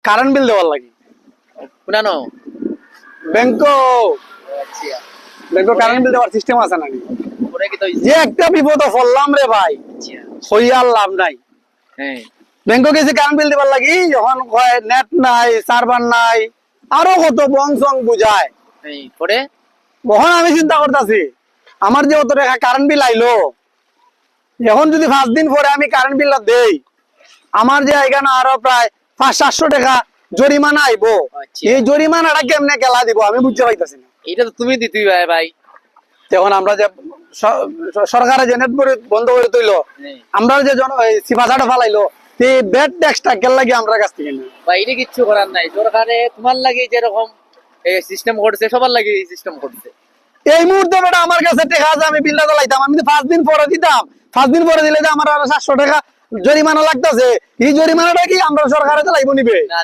Current bill দেওয়ার লাগে পুরানো ব্যাংক আচ্ছা ব্যাংক কারেন্ট বিল দেওয়ার সিস্টেম আছে নাকি পরে কি তো যে একটা বিপদ পড়লাম রে ভাই আচ্ছা হইয়ার লাভ নাই হ্যাঁ ব্যাংক গেছে কারেন্ট বিল দেওয়ার লাগি যখন কয় নেট নাই সার্ভার নাই আরো কত বং সং বুঝায় এই পরে তখন আমি চিন্তা করতেছি আমার যে অত টাকা কারেন্ট বিল আইলো এখন যদি 5 দিন পরে আমি কারেন্ট বিলটা দেই আমার যে এখানে আরো প্রায় 500-700 টাকা জরিমানা আইবো আচ্ছা। এই জরিমানাটা কেমনে কেলা দিব আমি বুঝতে পাইতাছি না এটা তো তুমি দিতেই ভাই ভাই তখন আমরা যে সরকারে যে নেট বন্ধ করে তুইলো হ্যাঁ। আমরা যে সিফাসাটা ফালাইলো এই ব্যাড ট্যাক্সটা কেল লাগে আমরা কাছ থেকে নেই। ভাই এটা কিচ্ছু করার নাই সরকারে তোমার লাগে যেরকম সিস্টেম করছে সবার লাগে সিস্টেম করছে এই মুহূর্তে বেটা আমার কাছে টাকা আছে আমি বিলটা চালাইতাম আমি 5 দিন পরে দিতাম 5 দিন পরে দিলে যে আমার আরো 700 টাকা জরিমানা লাগতেছে এই জরিমানাটা কি আমরা সরকারে চালাইবো নিবে না